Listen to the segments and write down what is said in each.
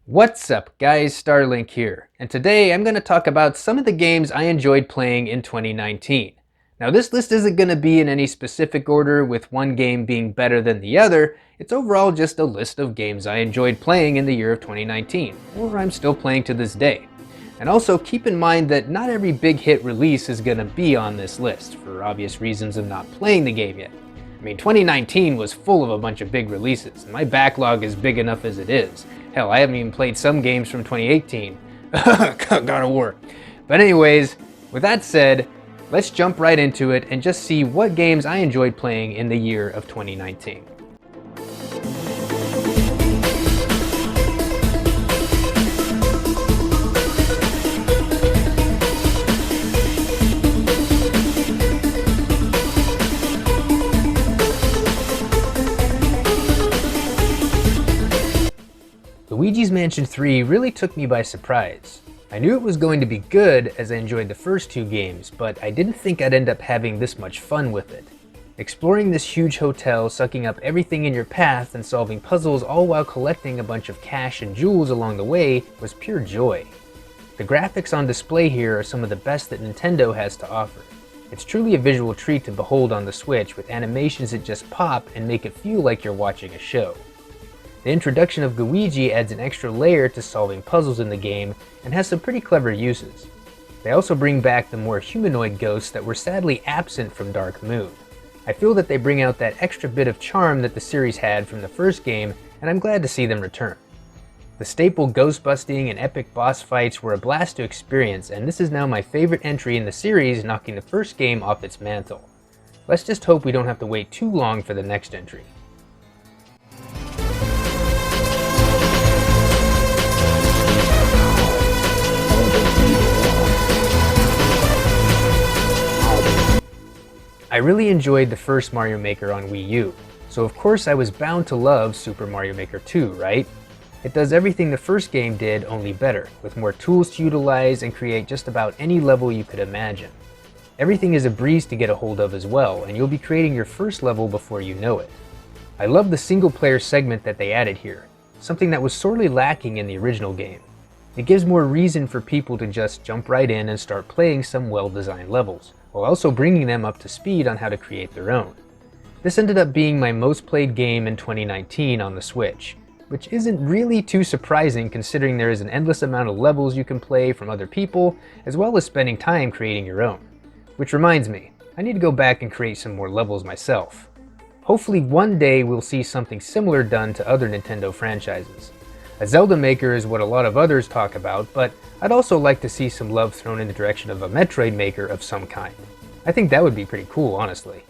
What's up guys, Starlink here, and today I'm going to talk about some of the games I enjoyed playing in 2019. Now this list isn't going to be in any specific order with one game being better than the other, it's overall just a list of games I enjoyed playing in the year of 2019, or I'm still playing to this day. And also keep in mind that not every big hit release is going to be on this list, for obvious reasons of not playing the game yet. I mean, 2019 was full of a bunch of big releases, and my backlog is big enough as it is. Hell, I haven't even played some games from 2018. God of War. But anyways, with that said, let's jump right into it and just see what games I enjoyed playing in the year of 2019. Luigis Mansion 3 really took me by surprise. I knew it was going to be good as I enjoyed the first two games, but I didn't think I'd end up having this much fun with it. Exploring this huge hotel, sucking up everything in your path, and solving puzzles all while collecting a bunch of cash and jewels along the way was pure joy. The graphics on display here are some of the best that Nintendo has to offer. It's truly a visual treat to behold on the Switch with animations that just pop and make it feel like you're watching a show. The introduction of Luigi adds an extra layer to solving puzzles in the game and has some pretty clever uses. They also bring back the more humanoid ghosts that were sadly absent from Dark Moon. I feel that they bring out that extra bit of charm that the series had from the first game, and I'm glad to see them return. The staple ghost busting and epic boss fights were a blast to experience, and this is now my favorite entry in the series, knocking the first game off its mantle. Let's just hope we don't have to wait too long for the next entry. I really enjoyed the first Mario Maker on Wii U, so of course I was bound to love Super Mario Maker 2, right? It does everything the first game did, only better, with more tools to utilize and create just about any level you could imagine. Everything is a breeze to get a hold of as well, and you'll be creating your first level before you know it. I love the single player segment that they added here, something that was sorely lacking in the original game. It gives more reason for people to just jump right in and start playing some well-designed levels, while also bringing them up to speed on how to create their own. This ended up being my most played game in 2019 on the Switch, which isn't really too surprising considering there is an endless amount of levels you can play from other people, as well as spending time creating your own. Which reminds me, I need to go back and create some more levels myself. Hopefully one day we'll see something similar done to other Nintendo franchises. A Zelda maker is what a lot of others talk about, but I'd also like to see some love thrown in the direction of a Metroid maker of some kind. I think that would be pretty cool, honestly.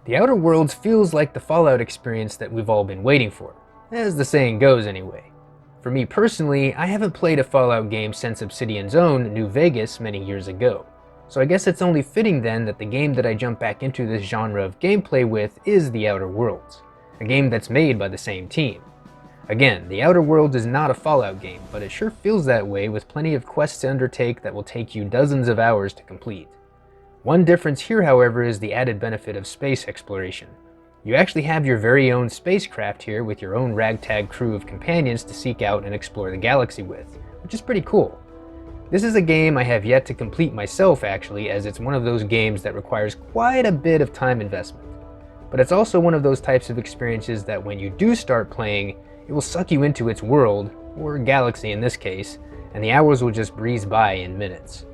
The Outer Worlds feels like the Fallout experience that we've all been waiting for, as the saying goes anyway. For me personally, I haven't played a Fallout game since Obsidian's own New Vegas many years ago, so I guess it's only fitting then that the game that I jump back into this genre of gameplay with is The Outer Worlds, a game that's made by the same team. Again, The Outer Worlds is not a Fallout game, but it sure feels that way with plenty of quests to undertake that will take you dozens of hours to complete. One difference here, however, is the added benefit of space exploration. You actually have your very own spacecraft here with your own ragtag crew of companions to seek out and explore the galaxy with, which is pretty cool. This is a game I have yet to complete myself actually, as it's one of those games that requires quite a bit of time investment. But it's also one of those types of experiences that when you do start playing, it will suck you into its world, or galaxy in this case, and the hours will just breeze by in minutes.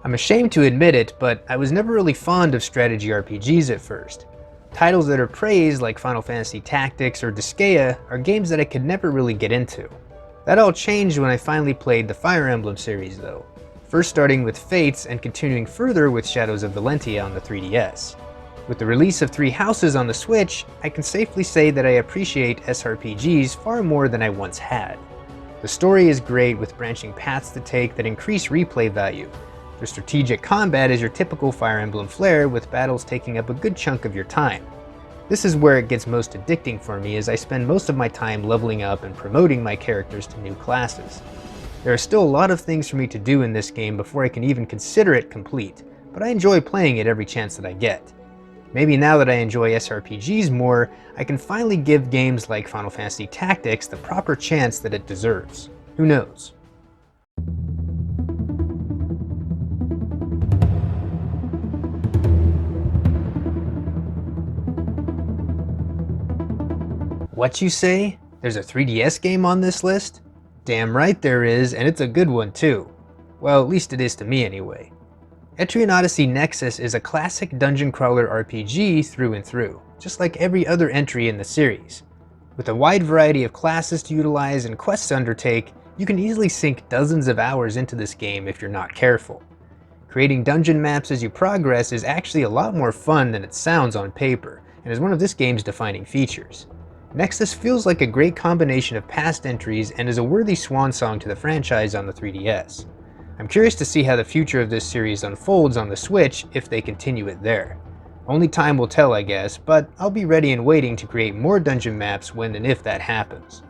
I'm ashamed to admit it, but I was never really fond of strategy RPGs at first. Titles that are praised like Final Fantasy Tactics or Disgaea are games that I could never really get into. That all changed when I finally played the Fire Emblem series though, first starting with Fates and continuing further with Shadows of Valentia on the 3DS. With the release of Three Houses on the Switch, I can safely say that I appreciate SRPGs far more than I once had. The story is great with branching paths to take that increase replay value. The strategic combat is your typical Fire Emblem flair, with battles taking up a good chunk of your time. This is where it gets most addicting for me, as I spend most of my time leveling up and promoting my characters to new classes. There are still a lot of things for me to do in this game before I can even consider it complete, but I enjoy playing it every chance that I get. Maybe now that I enjoy SRPGs more, I can finally give games like Final Fantasy Tactics the proper chance that it deserves. Who knows? What you say? There's a 3DS game on this list? Damn right there is, and it's a good one too. Well, at least it is to me anyway. Etrian Odyssey Nexus is a classic dungeon crawler RPG through and through, just like every other entry in the series. With a wide variety of classes to utilize and quests to undertake, you can easily sink dozens of hours into this game if you're not careful. Creating dungeon maps as you progress is actually a lot more fun than it sounds on paper, and is one of this game's defining features. Nexus feels like a great combination of past entries and is a worthy swan song to the franchise on the 3DS. I'm curious to see how the future of this series unfolds on the Switch if they continue it there. Only time will tell, I guess, but I'll be ready and waiting to create more dungeon maps when and if that happens.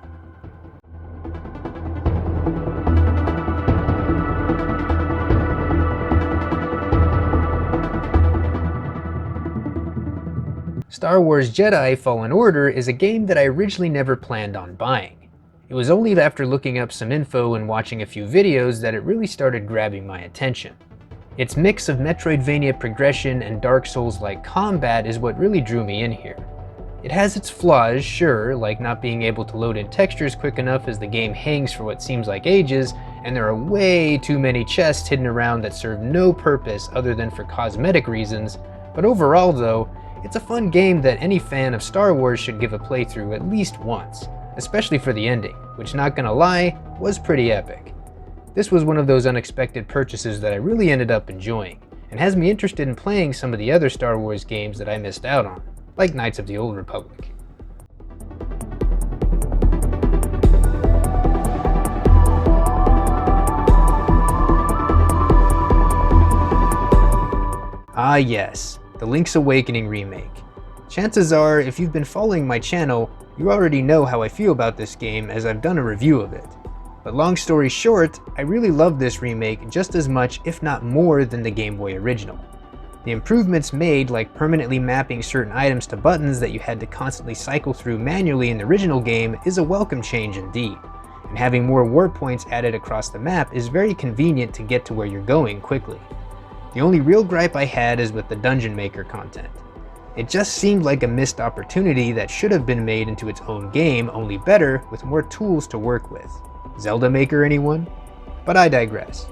Star Wars Jedi Fallen Order is a game that I originally never planned on buying. It was only after looking up some info and watching a few videos that it really started grabbing my attention. Its mix of Metroidvania progression and Dark Souls-like combat is what really drew me in here. It has its flaws, sure, like not being able to load in textures quick enough as the game hangs for what seems like ages, and there are way too many chests hidden around that serve no purpose other than for cosmetic reasons, but overall though, it's a fun game that any fan of Star Wars should give a playthrough at least once, especially for the ending, which, not gonna lie, was pretty epic. This was one of those unexpected purchases that I really ended up enjoying, and has me interested in playing some of the other Star Wars games that I missed out on, like Knights of the Old Republic. Ah yes, the Link's Awakening remake. Chances are, if you've been following my channel, you already know how I feel about this game as I've done a review of it. But long story short, I really love this remake just as much, if not more, than the Game Boy original. The improvements made, like permanently mapping certain items to buttons that you had to constantly cycle through manually in the original game, is a welcome change indeed. And having more warp points added across the map is very convenient to get to where you're going quickly. The only real gripe I had is with the Dungeon Maker content. It just seemed like a missed opportunity that should have been made into its own game, only better, with more tools to work with. Zelda Maker, anyone? But I digress.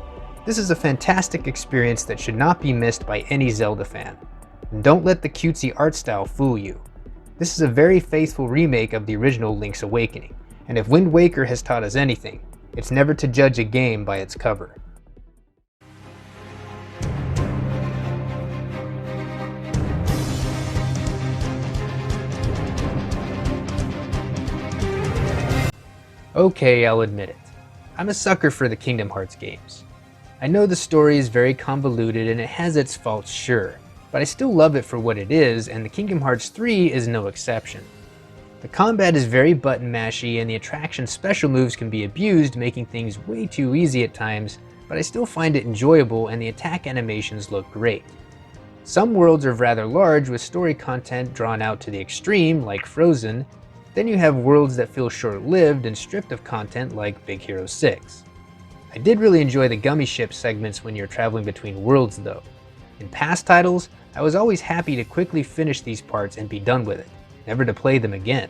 This is a fantastic experience that should not be missed by any Zelda fan. And don't let the cutesy art style fool you. This is a very faithful remake of the original Link's Awakening, and if Wind Waker has taught us anything, it's never to judge a game by its cover. Okay, I'll admit it. I'm a sucker for the Kingdom Hearts games. I know the story is very convoluted and it has its faults, sure, but I still love it for what it is, and the Kingdom Hearts 3 is no exception. The combat is very button mashy and the attraction special moves can be abused, making things way too easy at times, but I still find it enjoyable and the attack animations look great. Some worlds are rather large with story content drawn out to the extreme, like Frozen. Then you have worlds that feel short-lived and stripped of content, like Big Hero 6. I did really enjoy the gummy ship segments when you're traveling between worlds though. In past titles, I was always happy to quickly finish these parts and be done with it, never to play them again.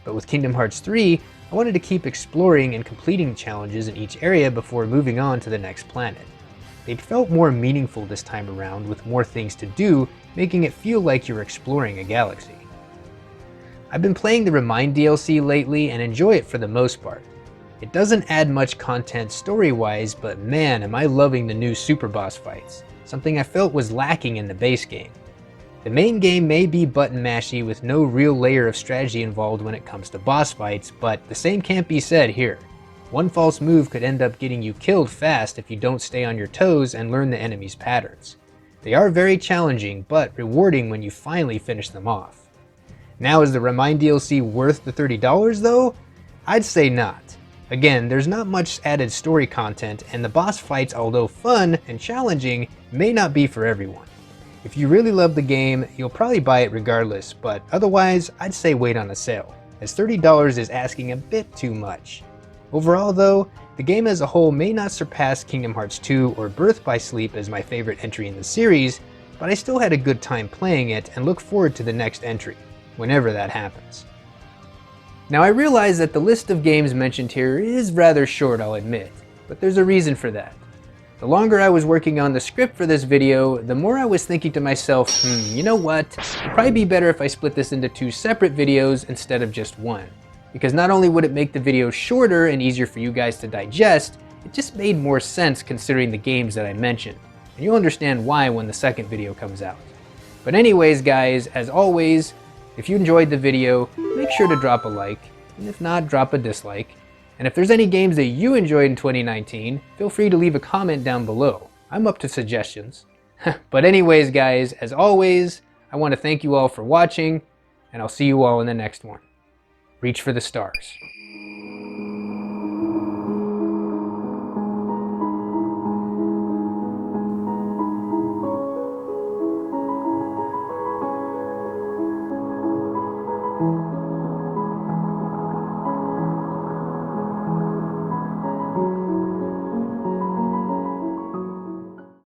But with Kingdom Hearts 3, I wanted to keep exploring and completing challenges in each area before moving on to the next planet. They felt more meaningful this time around with more things to do, making it feel like you're exploring a galaxy. I've been playing the Remind DLC lately and enjoy it for the most part. It doesn't add much content story-wise, but man am I loving the new super boss fights, something I felt was lacking in the base game. The main game may be button mashy with no real layer of strategy involved when it comes to boss fights, but the same can't be said here. One false move could end up getting you killed fast if you don't stay on your toes and learn the enemy's patterns. They are very challenging, but rewarding when you finally finish them off. Now, is the Remind DLC worth the $30 though? I'd say not. Again, there's not much added story content, and the boss fights, although fun and challenging, may not be for everyone. If you really love the game, you'll probably buy it regardless, but otherwise, I'd say wait on a sale, as $30 is asking a bit too much. Overall though, the game as a whole may not surpass Kingdom Hearts 2 or Birth by Sleep as my favorite entry in the series, but I still had a good time playing it and look forward to the next entry, whenever that happens. Now, I realize that the list of games mentioned here is rather short, I'll admit, but there's a reason for that. The longer I was working on the script for this video, the more I was thinking to myself, you know what, it'd probably be better if I split this into 2 separate videos instead of just one. Because not only would it make the video shorter and easier for you guys to digest, it just made more sense considering the games that I mentioned. And you'll understand why when the second video comes out. But anyways guys, as always, if you enjoyed the video, make sure to drop a like, and if not, drop a dislike. And if there's any games that you enjoyed in 2019, feel free to leave a comment down below. I'm up to suggestions. But anyways guys, as always, I want to thank you all for watching, and I'll see you all in the next one. Reach for the stars.